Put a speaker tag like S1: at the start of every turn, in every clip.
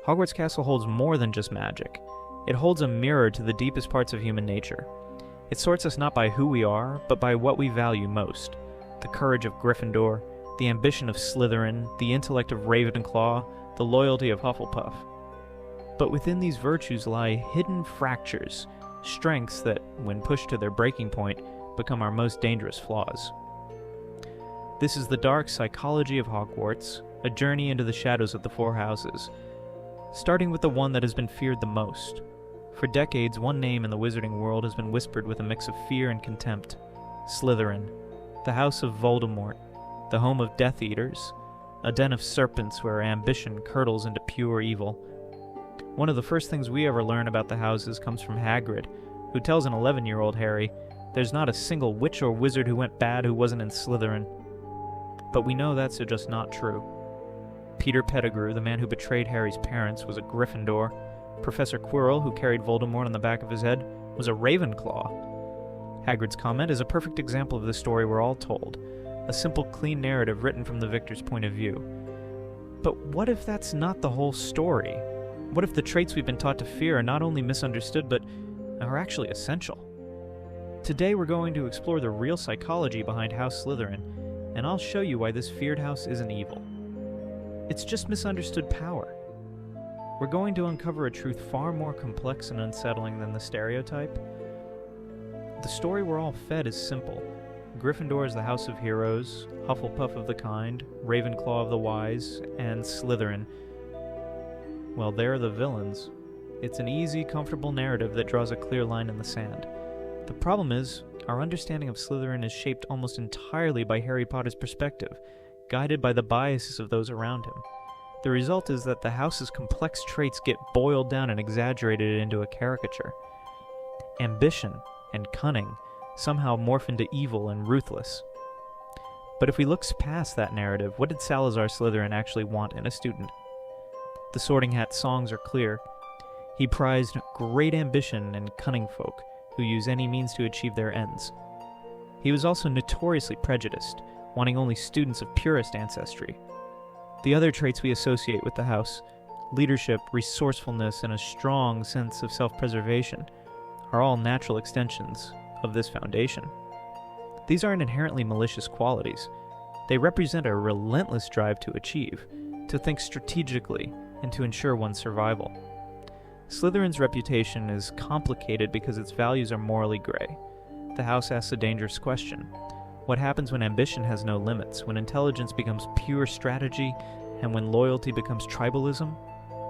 S1: Hogwarts Castle holds more than just magic. It holds a mirror to the deepest parts of human nature. It sorts us not by who we are, but by what we value most. The courage of Gryffindor, the ambition of Slytherin, the intellect of Ravenclaw, the loyalty of Hufflepuff. But within these virtues lie hidden fractures, strengths that, when pushed to their breaking point, become our most dangerous flaws. This is the Dark Psychology of Hogwarts, a journey into the shadows of the Four Houses, starting with the one that has been feared the most. For decades, one name in the wizarding world has been whispered with a mix of fear and contempt: Slytherin, the house of Voldemort, the home of Death Eaters, a den of serpents where ambition curdles into pure evil. One of the first things we ever learn about the houses comes from Hagrid, who tells an 11-year-old Harry, "There's not a single witch or wizard who went bad who wasn't in Slytherin." But we know that's just not true. Peter Pettigrew, the man who betrayed Harry's parents, was a Gryffindor. Professor Quirrell, who carried Voldemort on the back of his head, was a Ravenclaw. Hagrid's comment is a perfect example of the story we're all told, a simple, clean narrative written from the victor's point of view. But what if that's not the whole story? What if the traits we've been taught to fear are not only misunderstood, but are actually essential? Today we're going to explore the real psychology behind House Slytherin, and I'll show you why this feared house isn't evil. It's just misunderstood power. We're going to uncover a truth far more complex and unsettling than the stereotype. The story we're all fed is simple. Gryffindor is the house of heroes, Hufflepuff of the kind, Ravenclaw of the wise, and Slytherin, well, they're the villains. It's an easy, comfortable narrative that draws a clear line in the sand. The problem is, our understanding of Slytherin is shaped almost entirely by Harry Potter's perspective, guided by the biases of those around him. The result is that the house's complex traits get boiled down and exaggerated into a caricature. Ambition and cunning somehow morph into evil and ruthless. But if we look past that narrative, what did Salazar Slytherin actually want in a student? The Sorting Hat's songs are clear. He prized great ambition and cunning folk who use any means to achieve their ends. He was also notoriously prejudiced, wanting only students of purest ancestry. The other traits we associate with the house, leadership, resourcefulness, and a strong sense of self-preservation, are all natural extensions of this foundation. These aren't inherently malicious qualities. They represent a relentless drive to achieve, to think strategically, and to ensure one's survival. Slytherin's reputation is complicated because its values are morally gray. The house asks a dangerous question. What happens when ambition has no limits, when intelligence becomes pure strategy, and when loyalty becomes tribalism?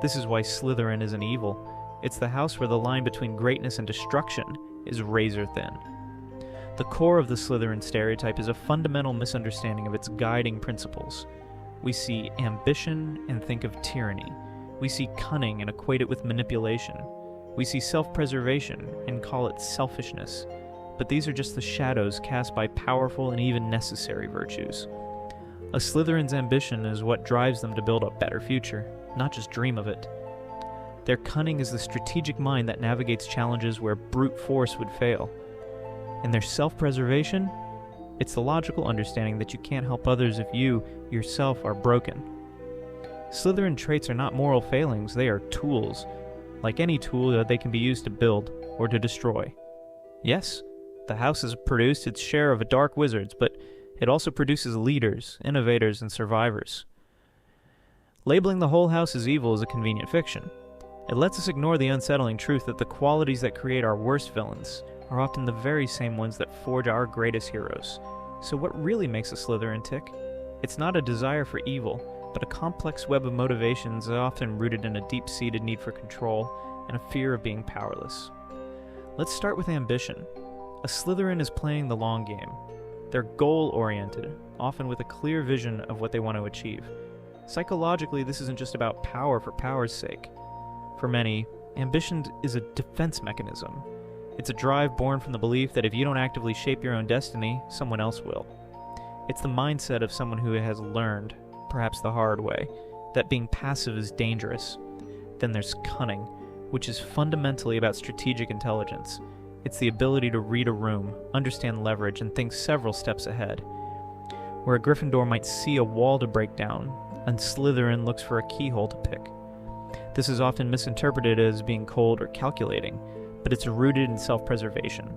S1: This is why Slytherin isn't evil. It's the house where the line between greatness and destruction is razor thin. The core of the Slytherin stereotype is a fundamental misunderstanding of its guiding principles. We see ambition and think of tyranny. We see cunning and equate it with manipulation. We see self-preservation and call it selfishness. But these are just the shadows cast by powerful and even necessary virtues. A Slytherin's ambition is what drives them to build a better future, not just dream of it. Their cunning is the strategic mind that navigates challenges where brute force would fail. And their self-preservation? It's the logical understanding that you can't help others if you, yourself, are broken. Slytherin traits are not moral failings, they are tools. Like any tool, they can be used to build or to destroy. Yes, the house has produced its share of dark wizards, but it also produces leaders, innovators, and survivors. Labeling the whole house as evil is a convenient fiction. It lets us ignore the unsettling truth that the qualities that create our worst villains are often the very same ones that forge our greatest heroes. So what really makes a Slytherin tick? It's not a desire for evil, but a complex web of motivations often rooted in a deep-seated need for control and a fear of being powerless. Let's start with ambition. A Slytherin is playing the long game. They're goal-oriented, often with a clear vision of what they want to achieve. Psychologically, this isn't just about power for power's sake. For many, ambition is a defense mechanism. It's a drive born from the belief that if you don't actively shape your own destiny, someone else will. It's the mindset of someone who has learned, perhaps the hard way, that being passive is dangerous. Then there's cunning, which is fundamentally about strategic intelligence. It's the ability to read a room, understand leverage, and think several steps ahead. Where a Gryffindor might see a wall to break down, a Slytherin looks for a keyhole to pick. This is often misinterpreted as being cold or calculating, but it's rooted in self-preservation.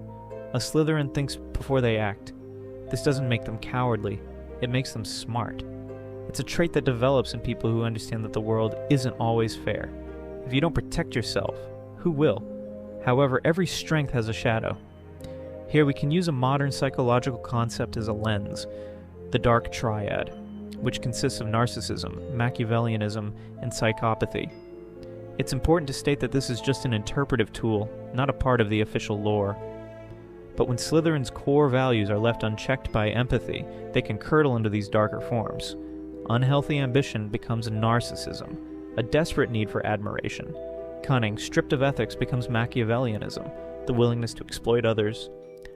S1: A Slytherin thinks before they act. This doesn't make them cowardly, it makes them smart. It's a trait that develops in people who understand that the world isn't always fair. If you don't protect yourself, who will? However, every strength has a shadow. Here we can use a modern psychological concept as a lens, the Dark Triad, which consists of narcissism, Machiavellianism, and psychopathy. It's important to state that this is just an interpretive tool, not a part of the official lore. But when Slytherin's core values are left unchecked by empathy, they can curdle into these darker forms. Unhealthy ambition becomes narcissism, a desperate need for admiration. Cunning, stripped of ethics, becomes Machiavellianism, the willingness to exploit others.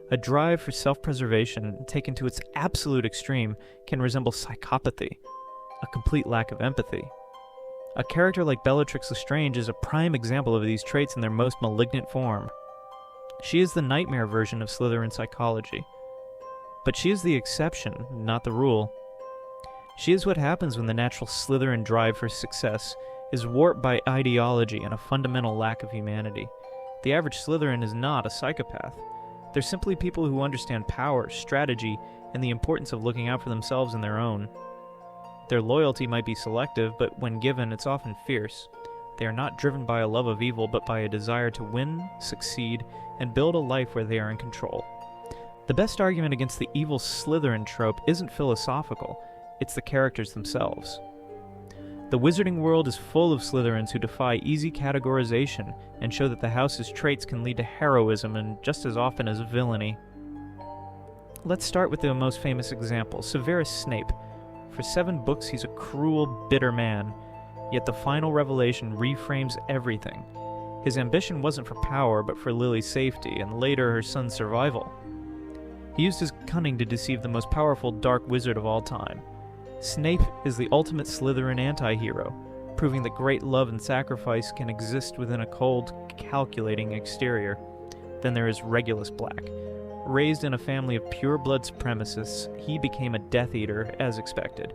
S1: A drive for self-preservation, taken to its absolute extreme, can resemble psychopathy, a complete lack of empathy. A character like Bellatrix Lestrange is a prime example of these traits in their most malignant form. She is the nightmare version of Slytherin psychology. But she is the exception, not the rule. She is what happens when the natural Slytherin drive for success is warped by ideology and a fundamental lack of humanity. The average Slytherin is not a psychopath. They're simply people who understand power, strategy, and the importance of looking out for themselves and their own. Their loyalty might be selective, but when given, it's often fierce. They are not driven by a love of evil, but by a desire to win, succeed, and build a life where they are in control. The best argument against the evil Slytherin trope isn't philosophical, it's the characters themselves. The wizarding world is full of Slytherins who defy easy categorization and show that the house's traits can lead to heroism and just as often as villainy. Let's start with the most famous example, Severus Snape. For 7 books, he's a cruel, bitter man, yet the final revelation reframes everything. His ambition wasn't for power, but for Lily's safety, and later her son's survival. He used his cunning to deceive the most powerful dark wizard of all time. Snape is the ultimate Slytherin anti-hero, proving that great love and sacrifice can exist within a cold, calculating exterior. Then there is Regulus Black. Raised in a family of pure-blood supremacists, he became a Death Eater, as expected.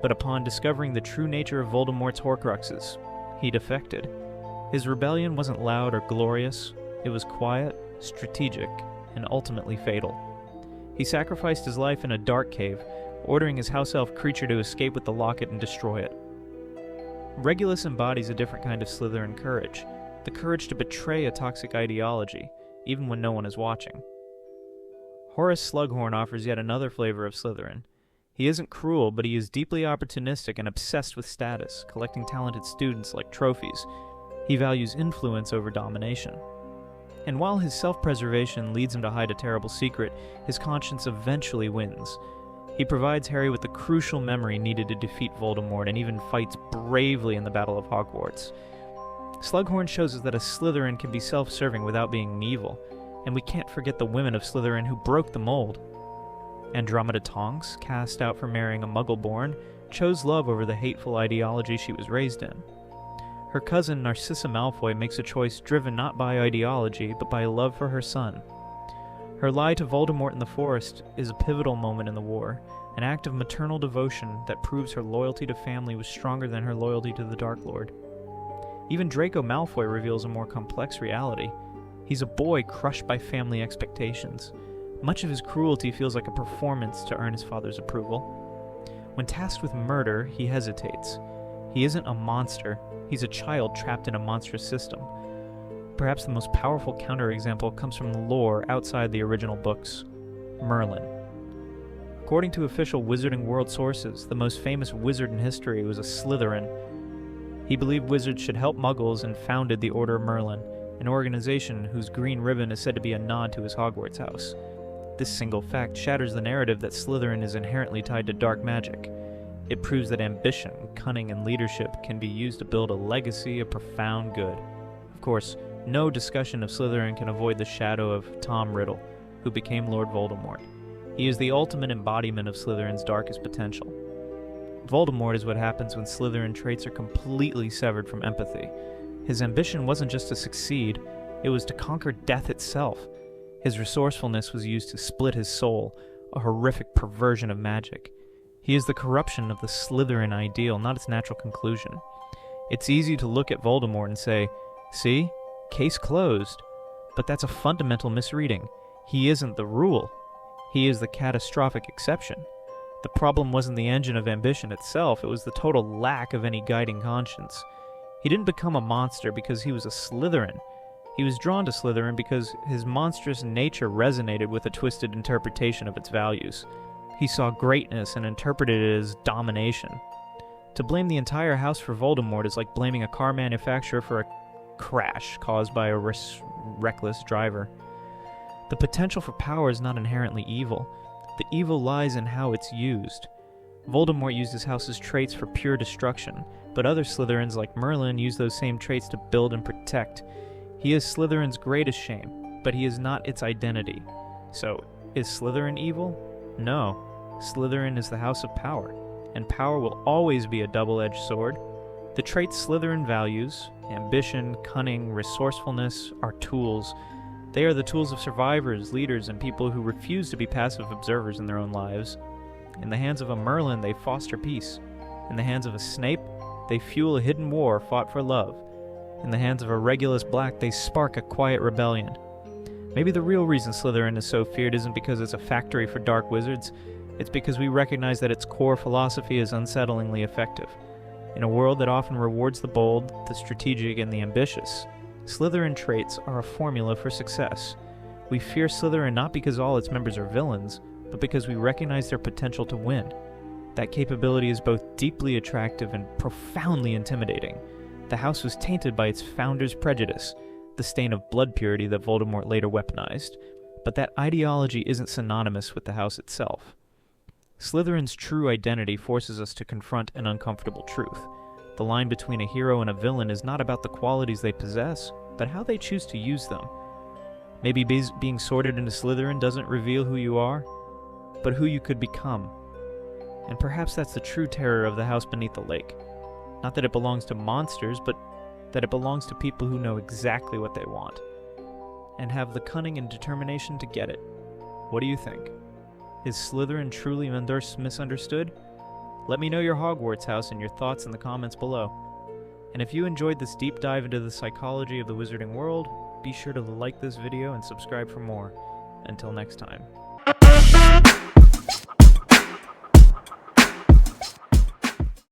S1: But upon discovering the true nature of Voldemort's Horcruxes, he defected. His rebellion wasn't loud or glorious, it was quiet, strategic, and ultimately fatal. He sacrificed his life in a dark cave, ordering his house elf creature to escape with the locket and destroy it. Regulus embodies a different kind of Slytherin courage, the courage to betray a toxic ideology, even when no one is watching. Horace Slughorn offers yet another flavor of Slytherin. He isn't cruel, but he is deeply opportunistic and obsessed with status, collecting talented students like trophies. He values influence over domination. And while his self-preservation leads him to hide a terrible secret, his conscience eventually wins. He provides Harry with the crucial memory needed to defeat Voldemort and even fights bravely in the Battle of Hogwarts. Slughorn shows us that a Slytherin can be self-serving without being evil, and we can't forget the women of Slytherin who broke the mold. Andromeda Tonks, cast out for marrying a Muggle-born, chose love over the hateful ideology she was raised in. Her cousin Narcissa Malfoy makes a choice driven not by ideology, but by love for her son. Her lie to Voldemort in the forest is a pivotal moment in the war, an act of maternal devotion that proves her loyalty to family was stronger than her loyalty to the Dark Lord. Even Draco Malfoy reveals a more complex reality. He's a boy crushed by family expectations. Much of his cruelty feels like a performance to earn his father's approval. When tasked with murder, he hesitates. He isn't a monster, he's a child trapped in a monstrous system. Perhaps the most powerful counterexample comes from the lore outside the original books, Merlin. According to official Wizarding World sources, the most famous wizard in history was a Slytherin. He believed wizards should help Muggles and founded the Order of Merlin, an organization whose green ribbon is said to be a nod to his Hogwarts house. This single fact shatters the narrative that Slytherin is inherently tied to dark magic. It proves that ambition, cunning, and leadership can be used to build a legacy of profound good. Of course, no discussion of Slytherin can avoid the shadow of Tom Riddle, who became Lord Voldemort. He is the ultimate embodiment of Slytherin's darkest potential. Voldemort is what happens when Slytherin traits are completely severed from empathy. His ambition wasn't just to succeed, it was to conquer death itself. His resourcefulness was used to split his soul, a horrific perversion of magic. He is the corruption of the Slytherin ideal, not its natural conclusion. It's easy to look at Voldemort and say, see, case closed. But that's a fundamental misreading. He isn't the rule. He is the catastrophic exception. The problem wasn't the engine of ambition itself, it was the total lack of any guiding conscience. He didn't become a monster because he was a Slytherin. He was drawn to Slytherin because his monstrous nature resonated with a twisted interpretation of its values. He saw greatness and interpreted it as domination. To blame the entire house for Voldemort is like blaming a car manufacturer for a crash caused by a reckless driver. The potential for power is not inherently evil. The evil lies in how it's used. Voldemort used his house's traits for pure destruction, but other Slytherins like Merlin use those same traits to build and protect. He is Slytherin's greatest shame, but he is not its identity. So, is Slytherin evil? No. Slytherin is the house of power, and power will always be a double-edged sword. The traits Slytherin values, ambition, cunning, resourcefulness, are tools. They are the tools of survivors, leaders, and people who refuse to be passive observers in their own lives. In the hands of a Merlin, they foster peace. In the hands of a Snape, they fuel a hidden war fought for love. In the hands of a Regulus Black, they spark a quiet rebellion. Maybe the real reason Slytherin is so feared isn't because it's a factory for dark wizards, it's because we recognize that its core philosophy is unsettlingly effective. In a world that often rewards the bold, the strategic, and the ambitious, Slytherin traits are a formula for success. We fear Slytherin not because all its members are villains, but because we recognize their potential to win. That capability is both deeply attractive and profoundly intimidating. The house was tainted by its founder's prejudice, the stain of blood purity that Voldemort later weaponized, but that ideology isn't synonymous with the house itself. Slytherin's true identity forces us to confront an uncomfortable truth. The line between a hero and a villain is not about the qualities they possess, but how they choose to use them. Maybe being sorted into Slytherin doesn't reveal who you are, but who you could become. And perhaps that's the true terror of the house beneath the lake. Not that it belongs to monsters, but that it belongs to people who know exactly what they want, and have the cunning and determination to get it. What do you think? Is Slytherin truly misunderstood? Let me know your Hogwarts house and your thoughts in the comments below. And if you enjoyed this deep dive into the psychology of the wizarding world, be sure to like this video and subscribe for more. Until next time.